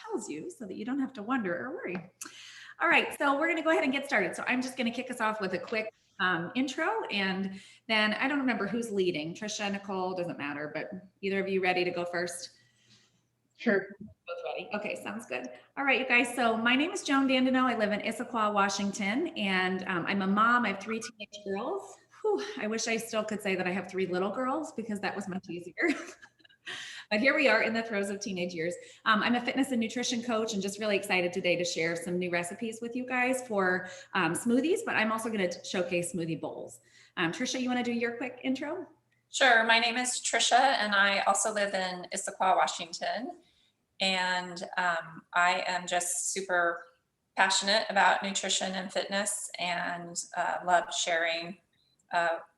tells you so that you don't have to wonder or worry. All right, so we're going to go ahead and get started. So I'm just going to kick us off with a quick intro, and then I don't remember who's leading. Trisha, Nicole, doesn't matter, but either of you ready to go first? Sure. Both ready. Okay, sounds good. All right, you guys. So my name is Joan Dandino. I live in Issaquah, Washington, and I'm a mom. I have 3 teenage girls. Whew, I wish I still could say that I have 3 little girls because that was much easier. But here we are in the throes of teenage years. I'm a fitness and nutrition coach and just really excited today to share some new recipes with you guys for smoothies, but I'm also going to showcase smoothie bowls. Trisha, you want to do your quick intro? Sure. My name is Trisha, and I also live in Issaquah, Washington. And I am just super passionate about nutrition and fitness, and love sharing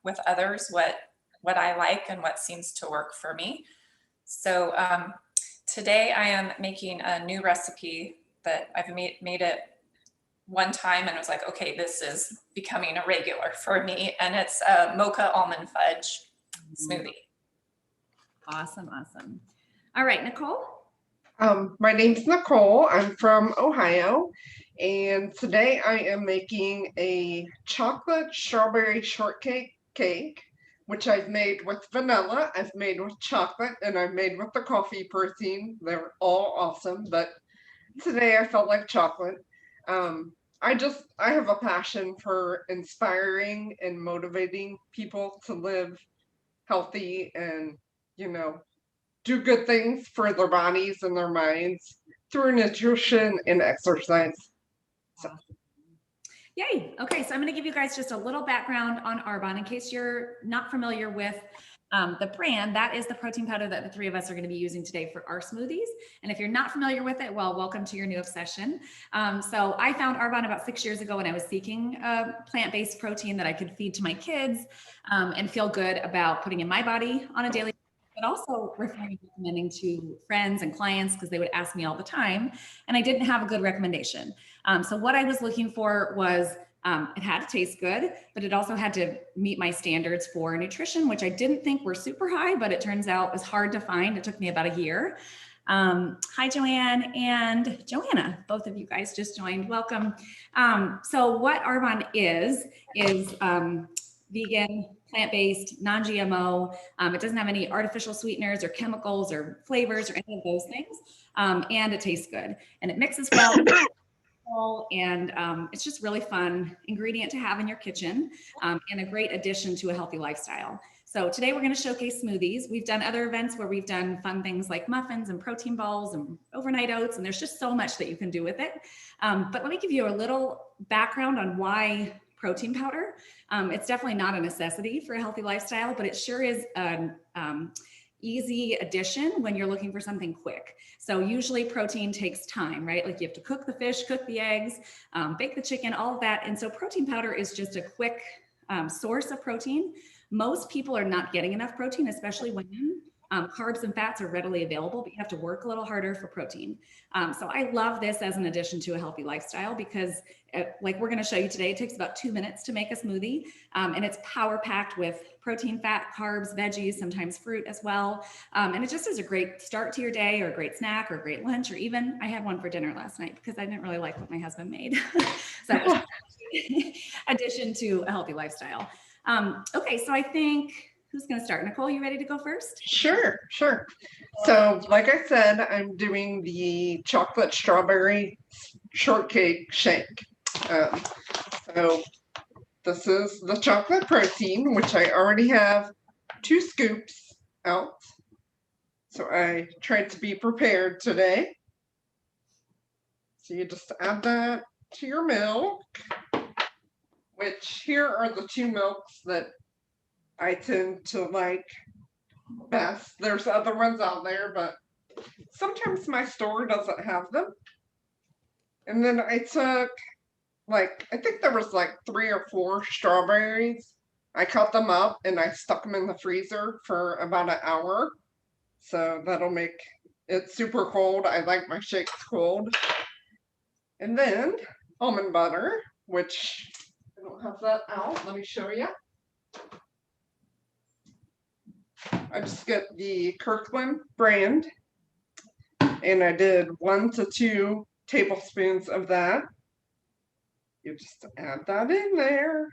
with others what I like and what seems to work for me. So today I am making a new recipe that I've made it one time and I was like, okay, this is becoming a regular for me. And it's a Mocha almond fudge smoothie. Awesome. All right, Nicole. My name's Nicole. I'm from Ohio, and today I am making a chocolate strawberry shortcake cake, which I've made with vanilla, I've made with chocolate, and I've made with the coffee protein. They're all awesome, but today I felt like chocolate. I have a passion for inspiring and motivating people to live healthy and, do good things for their bodies and their minds through nutrition and exercise. So. Yay. Okay, so I'm going to give you guys just a little background on Arbonne in case you're not familiar with the brand. That is the protein powder that the 3 of us are going to be using today for our smoothies. And if you're not familiar with it, well, welcome to your new obsession. So I found Arbonne about 6 years ago when I was seeking a plant-based protein that I could feed to my kids and feel good about putting in my body on a daily basis, but also recommending to friends and clients because they would ask me all the time, and I didn't have a good recommendation. So what I was looking for was it had to taste good, but it also had to meet my standards for nutrition, which I didn't think were super high, but it turns out was hard to find. It took me about a year. Hi, Joanne and Joanna. Both of you guys just joined. Welcome. So what Arbonne is vegan, plant-based, non-GMO. It doesn't have any artificial sweeteners or chemicals or flavors or any of those things. And it tastes good. And it mixes well. And it's just really fun ingredient to have in your kitchen and a great addition to a healthy lifestyle. So today we're going to showcase smoothies. We've done other events where we've done fun things like muffins and protein balls and overnight oats, and there's just so much that you can do with it. But let me give you a little background on why protein powder. It's definitely not a necessity for a healthy lifestyle, but it sure is an easy addition when you're looking for something quick. So usually protein takes time, right? Like you have to cook the fish, cook the eggs, bake the chicken, all of that. And so protein powder is just a quick source of protein. Most people are not getting enough protein, especially women. Carbs and fats are readily available, but you have to work a little harder for protein. So I love this as an addition to a healthy lifestyle because like we're going to show you today, it takes about 2 minutes to make a smoothie. And it's power packed with protein, fat, carbs, veggies, sometimes fruit as well. And it just is a great start to your day or a great snack or a great lunch, or even I had one for dinner last night because I didn't really like what my husband made. So it was addition to a healthy lifestyle. Okay, so I think who's going to start? Nicole, you ready to go first? Sure. So, like I said, I'm doing the chocolate strawberry shortcake shake. So, this is the chocolate protein, which I already have 2 scoops out. So, I tried to be prepared today. So, you just add that to your milk, which here are the 2 milks that I tend to like best. There's other ones out there, but sometimes my store doesn't have them. And then I took I think there was 3 or 4 strawberries. I cut them up and I stuck them in the freezer for about an hour. So that'll make it super cold. I like my shakes cold. And then almond butter, which I don't have that out. Let me show you. I just get the Kirkland brand. And I did 1 to 2 tablespoons of that. You just add that in there.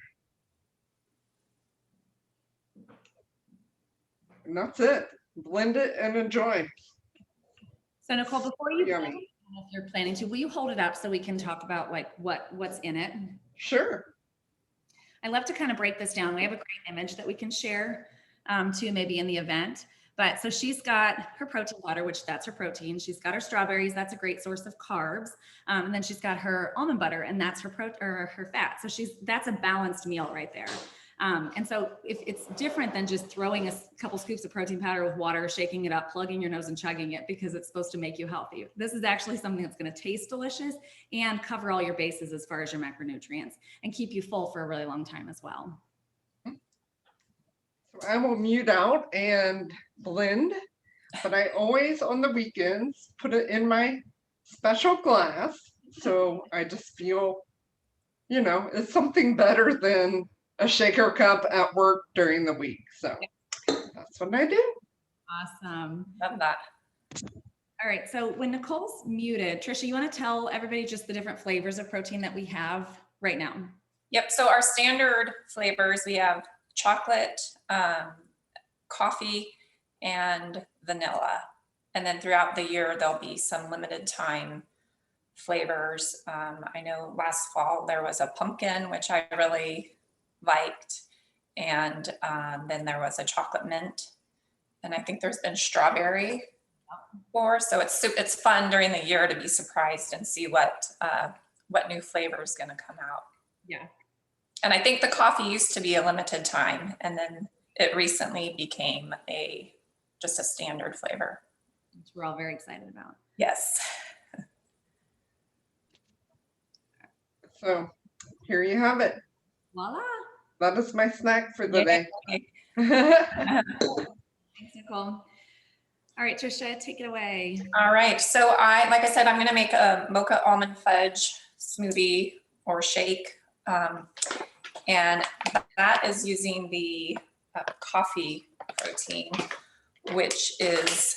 And that's it. Blend it and enjoy. So Nicole, before you Yummy. blend, if you're planning to, will you hold it up so we can talk about like what's in it? Sure. I love to kind of break this down. We have a great image that we can share too, maybe in the event. But so she's got her protein powder, which that's her protein. She's got her strawberries. That's a great source of carbs. And then she's got her almond butter, and that's her her fat. So that's a balanced meal right there. And so if it's different than just throwing a couple scoops of protein powder with water, shaking it up, plugging your nose and chugging it because it's supposed to make you healthy. This is actually something that's going to taste delicious and cover all your bases as far as your macronutrients and keep you full for a really long time as well. So I will mute out and blend, but I always on the weekends put it in my special glass. So I just feel, you know, it's something better than a shaker cup at work during the week. So that's what I do. Awesome. Love that. All right. So when Nicole's muted, Trisha, you want to tell everybody just the different flavors of protein that we have right now? Yep, so our standard flavors, we have chocolate, coffee, and vanilla. And then throughout the year, there'll be some limited time flavors. I know last fall there was a pumpkin, which I really liked. And then there was a chocolate mint. And I think there's been strawberry before. So it's fun during the year to be surprised and see what new flavor is going to come out. Yeah. And I think the coffee used to be a limited time, and then it recently became just a standard flavor. Which we're all very excited about. Yes. So here you have it. Voila. That is my snack for the day. Thanks, Nicole. All right, Trisha, take it away. All right. So like I said, I'm going to make a Mocha almond fudge smoothie or shake. And that is using the coffee protein, which is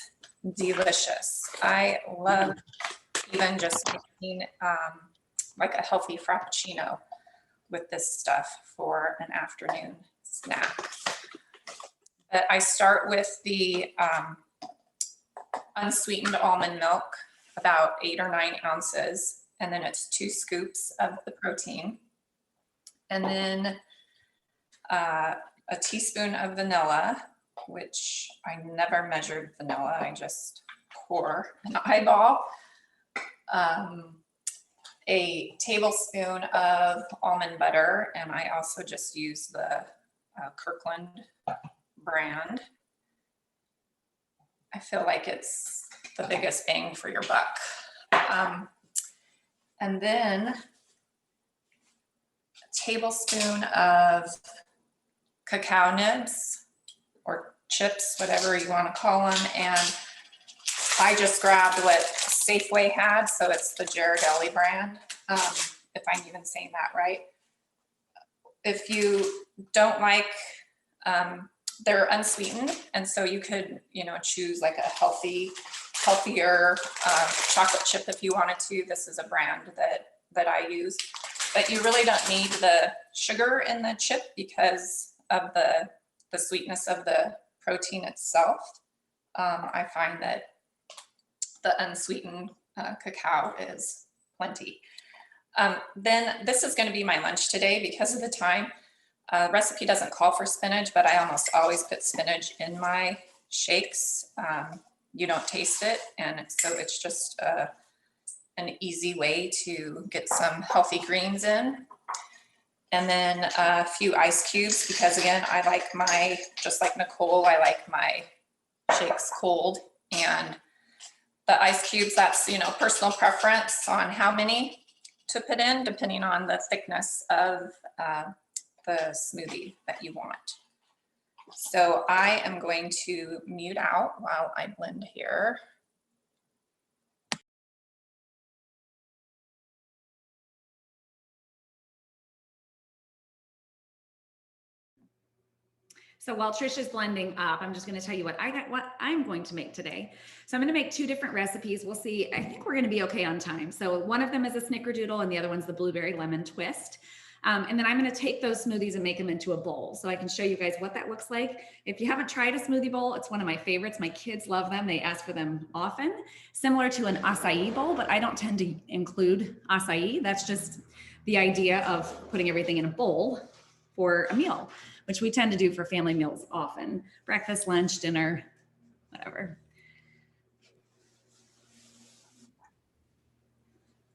delicious. I love even just making like a healthy frappuccino with this stuff for an afternoon snack. But I start with the unsweetened almond milk, about 8 or 9 ounces, and then it's 2 scoops of the protein. And then a teaspoon of vanilla, which I never measured vanilla, I just pour an eyeball. A tablespoon of almond butter, and I also just use the Kirkland brand. I feel like it's the biggest bang for your buck. And then a tablespoon of cacao nibs or chips, whatever you want to call them. And I just grabbed what Safeway had, so it's the Ghirardelli brand, if I'm even saying that right. If you don't like, they're unsweetened, and so you could, choose like a healthier chocolate chip if you wanted to. This is a brand that I use, but you really don't need the sugar in the chip because of the sweetness of the protein itself. I find that the unsweetened cacao is plenty. Then this is going to be my lunch today because of the time. Recipe doesn't call for spinach, but I almost always put spinach in my shakes. You don't taste it, and so it's just an easy way to get some healthy greens in. And then a few ice cubes, because again, I like just like Nicole, I like my shakes cold. And the ice cubes, that's, personal preference on how many to put in, depending on the thickness of the smoothie that you want. So I am going to mute out while I blend here. So while Trish is blending up, I'm just going to tell you what I'm going to make today. So I'm going to make two different recipes. We'll see. I think we're going to be okay on time. So one of them is a snickerdoodle and the other one's the blueberry lemon twist. And then I'm going to take those smoothies and make them into a bowl so I can show you guys what that looks like. If you haven't tried a smoothie bowl, it's one of my favorites. My kids love them. They ask for them often. Similar to an acai bowl, but I don't tend to include acai. That's just the idea of putting everything in a bowl for a meal, which we tend to do for family meals often. Breakfast, lunch, dinner, whatever.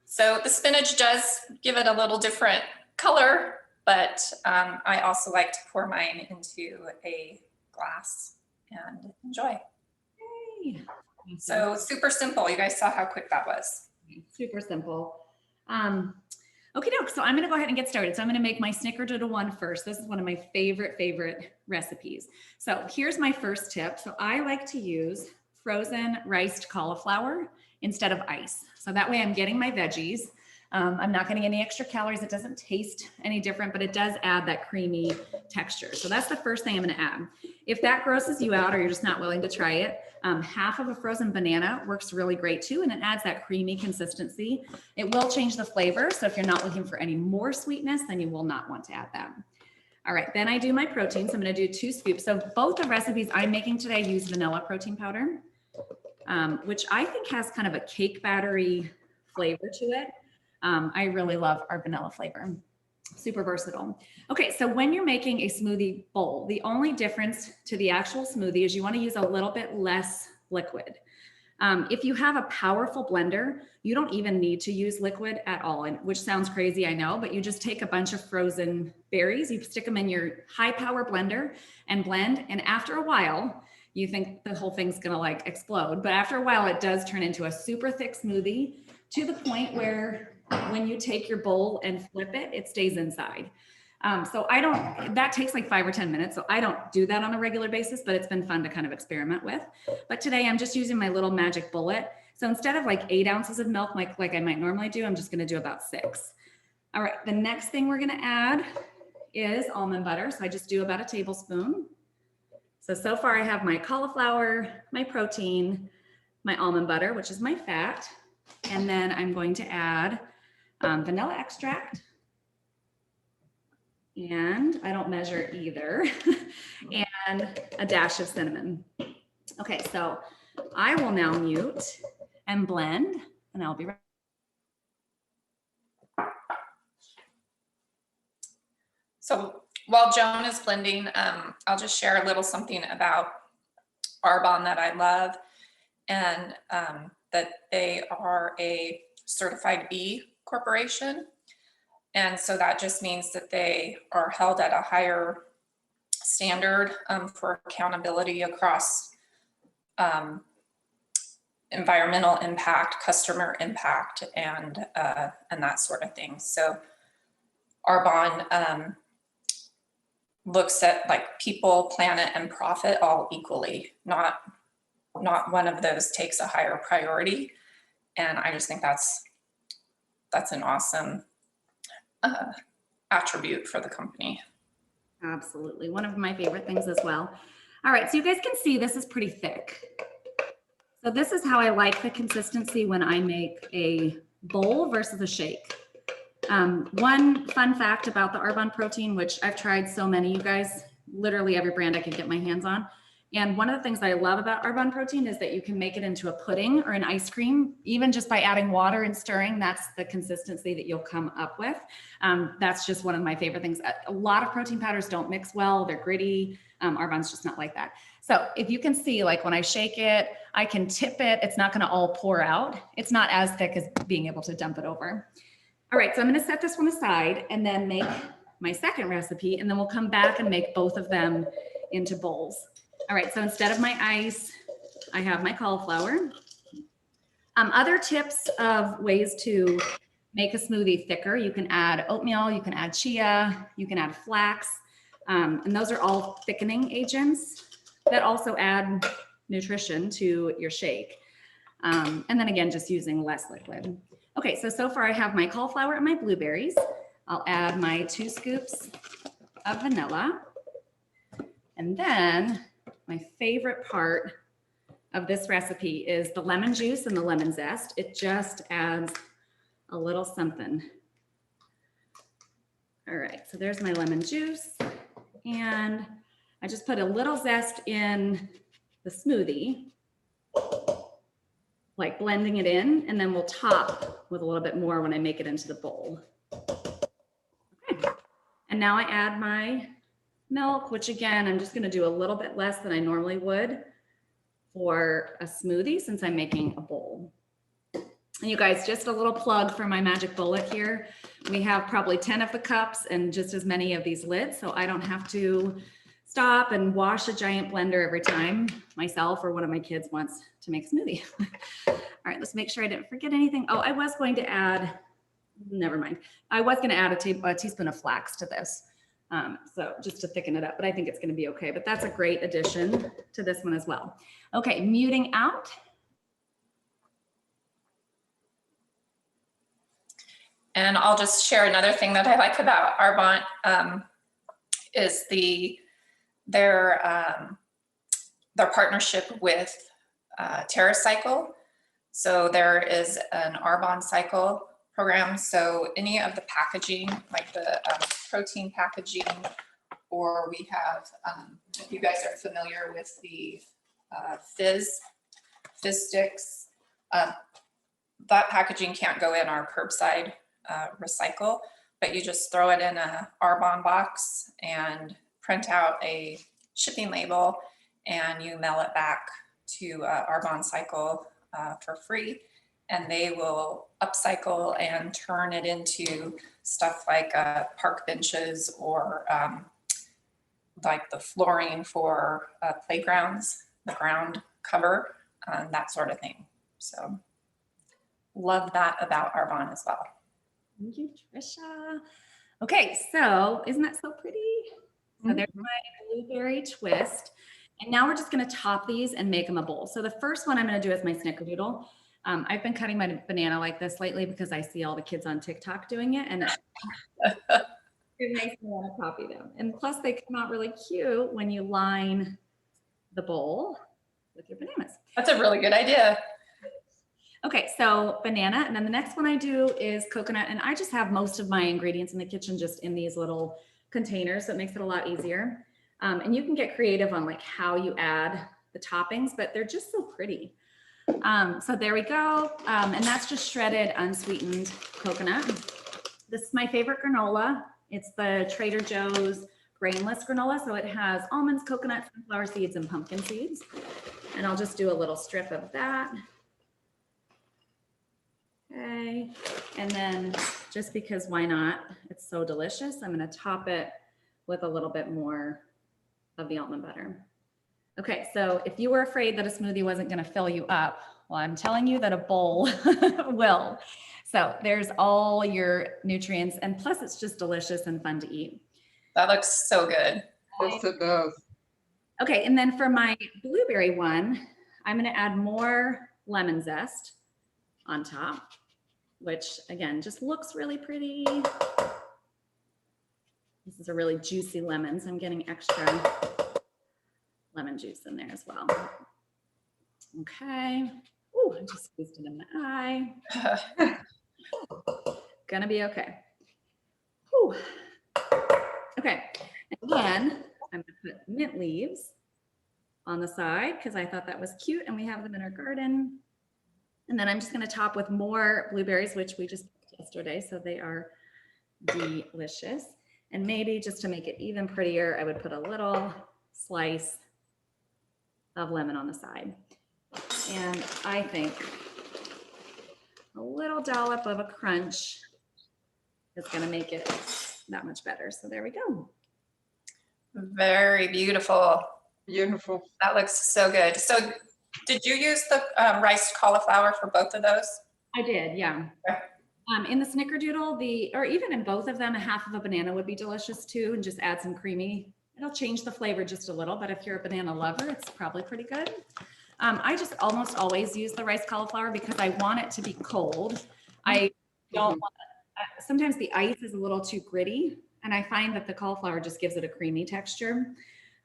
So the spinach does give it a little different color, but I also like to pour mine into a glass and enjoy. Yay. So super simple. You guys saw how quick that was. Super simple. Okay, so I'm gonna go ahead and get started. So I'm gonna make my snickerdoodle one first. This is one of my favorite recipes. So here's my first tip. So I like to use frozen riced cauliflower instead of ice. So that way I'm getting my veggies. I'm not getting any extra calories. It doesn't taste any different, but it does add that creamy texture. So that's the first thing I'm gonna add. If that grosses you out or you're just not willing to try it, half of a frozen banana works really great too, and it adds that creamy consistency. It will change the flavor. So if you're not looking for any more sweetness, then you will not want to add that. All right, then I do my protein. So I'm gonna do 2 scoops. So both the recipes I'm making today use vanilla protein powder, which I think has kind of a cake battery flavor to it. I really love our vanilla flavor. Super versatile. Okay, so when you're making a smoothie bowl, the only difference to the actual smoothie is you want to use a little bit less liquid. If you have a powerful blender, you don't even need to use liquid at all, and which sounds crazy, I know, but you just take a bunch of frozen berries, you stick them in your high power blender and blend, and after a while, you think the whole thing's gonna like explode, but after a while, it does turn into a super thick smoothie to the point where when you take your bowl and flip it, it stays inside. So that takes like 5 or 10 minutes. So I don't do that on a regular basis, but it's been fun to kind of experiment with. But today I'm just using my little magic bullet. So instead of like 8 ounces of milk, like I might normally do, I'm just gonna do about 6. All right, the next thing we're gonna add is almond butter. So I just do about a tablespoon. So far I have my cauliflower, my protein, my almond butter, which is my fat. And then I'm going to add vanilla extract. And I don't measure either. And a dash of cinnamon. Okay, so I will now mute and blend, and I'll be right. So while Joan is blending, I'll just share a little something about Arbonne that I love, and that they are a certified B corporation. And so that just means that they are held at a higher standard for accountability across environmental impact, customer impact, and that sort of thing. So Arbonne looks at like people, planet, and profit all equally. Not one of those takes a higher priority. And I just think that's an awesome attribute for the company. Absolutely. One of my favorite things as well. All right, so you guys can see this is pretty thick. So this is how I like the consistency when I make a bowl versus a shake. One fun fact about the Arbonne protein, which I've tried so many, you guys, literally every brand I could get my hands on. And one of the things that I love about Arbonne protein is that you can make it into a pudding or an ice cream, even just by adding water and stirring. That's the consistency that you'll come up with. That's just one of my favorite things. A lot of protein powders don't mix well. They're gritty. Arbonne's just not like that. So if you can see, like when I shake it, I can tip it. It's not going to all pour out. It's not as thick as being able to dump it over. All right, so I'm going to set this one aside and then make my second recipe, and then we'll come back and make both of them into bowls. All right, so instead of my ice, I have my cauliflower. Other tips of ways to make a smoothie thicker, you can add oatmeal, you can add chia, you can add flax, and those are all thickening agents that also add nutrition to your shake. And then again, just using less liquid. Okay, so far I have my cauliflower and my blueberries. I'll add my 2 scoops of vanilla. And then my favorite part of this recipe is the lemon juice and the lemon zest. It just adds a little something. All right, so there's my lemon juice. And I just put a little zest in the smoothie, like blending it in, and then we'll top with a little bit more when I make it into the bowl. Okay. And now I add my milk, which again, I'm just gonna do a little bit less than I normally would for a smoothie since I'm making a bowl. And you guys, just a little plug for my magic bullet here. We have probably 10 of the cups and just as many of these lids, so I don't have to stop and wash a giant blender every time myself or one of my kids wants to make a smoothie. All right, let's make sure I didn't forget anything. Oh, I was going to add, never mind. I was going to add a teaspoon of flax to this. So just to thicken it up, but I think it's going to be okay. But that's a great addition to this one as well. Okay, muting out. And I'll just share another thing that I like about Arbonne is their partnership with TerraCycle. So there is an Arbonne cycle program. So any of the packaging, like the protein packaging, or we have, if you guys are familiar with the fizz sticks, that packaging can't go in our curbside recycle, but you just throw it in a Arbonne box and print out a shipping label and you mail it back to Arbonne cycle for free, and they will upcycle and turn it into stuff like park benches or like the flooring for playgrounds, the ground cover, that sort of thing. So love that about Arbonne as well. Thank you, Trisha. Okay, so isn't that so pretty? So there's my blueberry twist. And now we're just gonna top these and make them a bowl. So the first one I'm gonna do is my snickerdoodle. I've been cutting my banana like this lately because I see all the kids on TikTok doing it, and it makes me want to copy them. And plus they come out really cute when you line the bowl with your bananas. That's a really good idea. Okay, so banana, and then the next one I do is coconut, and I just have most of my ingredients in the kitchen just in these little containers, so it makes it a lot easier. And you can get creative on like how you add the toppings, but they're just so pretty. So there we go, and that's just shredded unsweetened coconut. This is my favorite granola. It's the Trader Joe's grainless granola, so it has almonds, coconut, sunflower seeds, and pumpkin seeds. And I'll just do a little strip of that. Okay, and then just because why not? It's so delicious. I'm going to top it with a little bit more of the almond butter. Okay, so if you were afraid that a smoothie wasn't going to fill you up, well, I'm telling you that a bowl will. So there's all your nutrients, and plus it's just delicious and fun to eat. That looks so good. Yes, it does. Okay, and then for my blueberry one, I'm going to add more lemon zest on top, which again, just looks really pretty. This is a really juicy lemon, so I'm getting extra lemon juice in there as well. Okay. Ooh, I just squeezed it in my eye. Gonna be okay. Whew. Okay, and then I'm gonna put mint leaves on the side because I thought that was cute, and we have them in our garden. And then I'm just gonna top with more blueberries, which we just picked yesterday, so they are delicious. And maybe just to make it even prettier, I would put a little slice of lemon on the side. And I think a little dollop of a crunch is gonna make it that much better. So there we go. Very beautiful. Beautiful. That looks so good. So did you use the riced cauliflower for both of those? I did, yeah. Okay. In the snickerdoodle, or even in both of them, a half of a banana would be delicious too, and just add some creamy. It'll change the flavor just a little, but if you're a banana lover, it's probably pretty good. I just almost always use the riced cauliflower because I want it to be cold. I don't want it, sometimes the ice is a little too gritty, and I find that the cauliflower just gives it a creamy texture.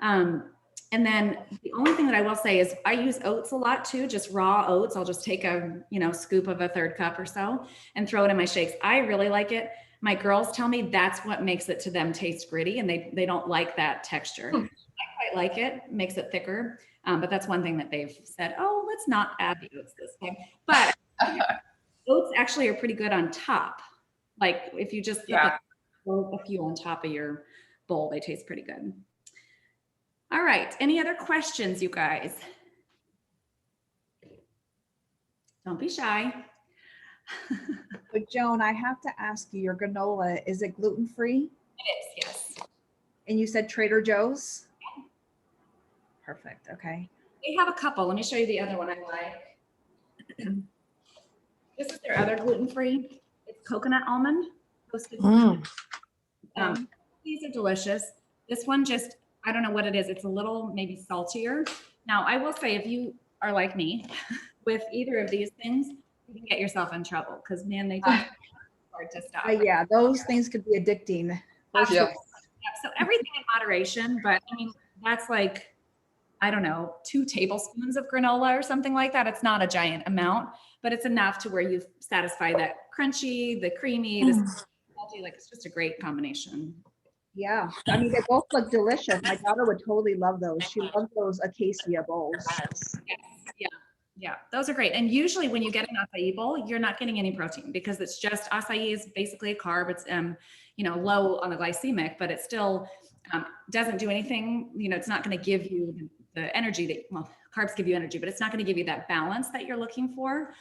And then the only thing that I will say is I use oats a lot too, just raw oats. I'll just take a, scoop of a 1/3 cup or so and throw it in my shakes. I really like it. My girls tell me that's what makes it to them taste gritty, and they don't like that texture. I quite like it, makes it thicker. But that's one thing that they've said, oh, let's not add the oats this time. But oats actually are pretty good on top. Like if you just put a few on top of your bowl, they taste pretty good. All right, any other questions, you guys? Don't be shy. But Joan, I have to ask you, your granola, is it gluten-free? It is, yes. And you said Trader Joe's? Perfect, okay. They have a couple. Let me show you the other one I like. This is their other gluten-free. It's coconut almond. Roasted these are delicious. This one just, I don't know what it is. It's a little maybe saltier. Now, I will say if you are like me with either of these things, you can get yourself in trouble because, man, they just hard to stop. Yeah, those things could be addicting. Yeah. So everything in moderation, but I mean, that's like, I don't know, 2 tablespoons of granola or something like that. It's not a giant amount, but it's enough to where you satisfy that crunchy, the creamy, the salty, like it's just a great combination. Yeah, I mean, they both look delicious. My daughter would totally love those. She loves those acacia bowls. Yeah, those are great. And usually when you get an acai bowl, you're not getting any protein because it's just, acai is basically a carb. It's, low on the glycemic, but it still doesn't do anything. It's not going to give you the energy that, well, carbs give you energy, but it's not going to give you that balance that you're looking for.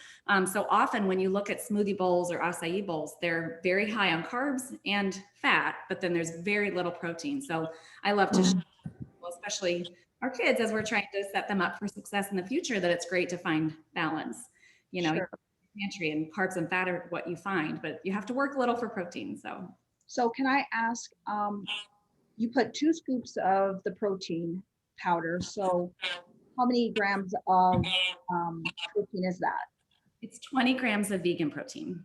So often when you look at smoothie bowls or acai bowls, they're very high on carbs and fat, but then there's very little protein. So I love to, especially our kids, as we're trying to set them up for success in the future, that it's great to find balance. Sure. Pantry and carbs and fat are what you find, but you have to work a little for protein. So can I ask, you put 2 scoops of the protein powder. So how many grams of protein is that? It's 20 grams of vegan protein.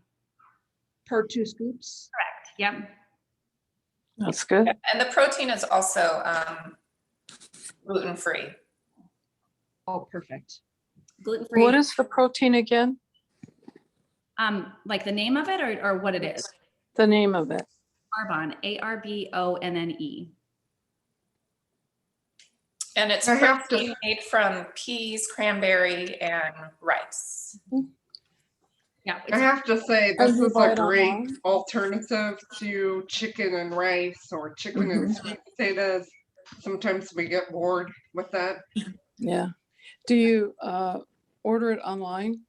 Per 2 scoops? Correct. Yep. That's good. And the protein is also gluten-free. Oh, perfect. Gluten-free. What is the protein again? Like the name of it or what it is? The name of it. Arbonne, ARBONNE. And it's protein made from peas, cranberry, and rice. Yeah. I have to say, this you is buy a it great online? alternative to chicken and rice or chicken and sweet potatoes. Sometimes we get bored with that. Yeah. Do you order it online?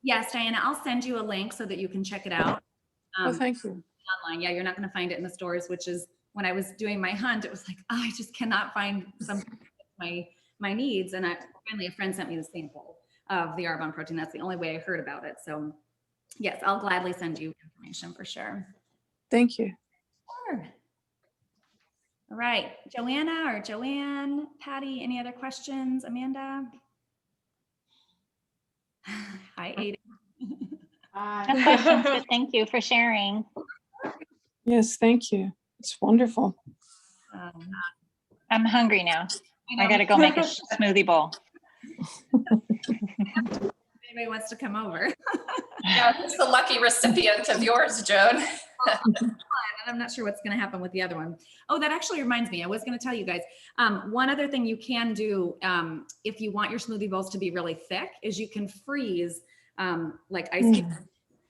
Yes, Diana, I'll send you a link so that you can check it out. Oh, thank you. Online. Yeah, you're not going to find it in the stores, which is when I was doing my hunt, it was like, oh, I just cannot find some my needs. And finally a friend sent me the sample of the Arbonne protein. That's the only way I heard about it. So yes, I'll gladly send you information for sure. Thank you. Sure. All right, Joanne, Patty, any other questions? Amanda? Hi, Aiden. No questions, but thank you for sharing. Yes, thank you. It's wonderful. I'm hungry now. I know. gotta go make a smoothie bowl. Anybody wants to come over? Yeah, who's the lucky recipient of yours, Joan? And I'm not sure what's going to happen with the other one. Oh, that actually reminds me. I was going to tell you guys. One other thing you can do if you want your smoothie bowls to be really thick is you can freeze like ice cubes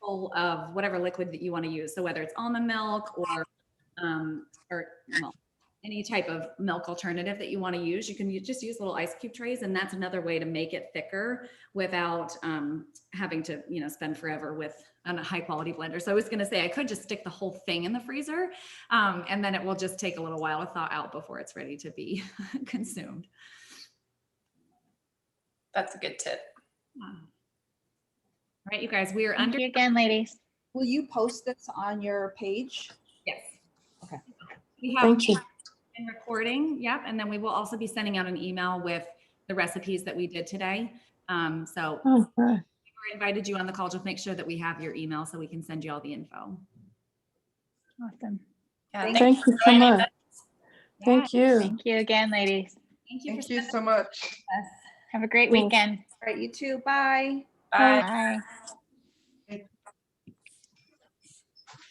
full of whatever liquid that you want to use. So whether it's almond milk or well, any type of milk alternative that you want to use, you can just use little ice cube trays, and that's another way to make it thicker without having to spend forever with a high quality blender. So I was going to say I could just stick the whole thing in the freezer, and then it will just take a little while to thaw out before it's ready to be consumed. That's a good tip. All right, you guys, we are Thank under. you again, ladies. Will you post this on your page? Yes. Okay. We have Thank you. been recording. Yep. And then we will also be sending out an email with the recipes that we did today. So Oh, good. we invited you on the call. Just make sure that we have your email so we can send you all the info. Awesome. Yeah, Thank you so joining much. us. Thank you. Thank you again, ladies. Thank you. Thank you so much. us. Have a great weekend. All right, you too. Bye. Bye. Bye.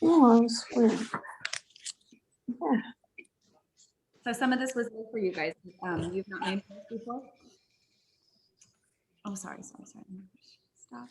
Oh, sweet. Yeah. So some of this was new for you guys. You've not made this before. Oh, sorry. Stop.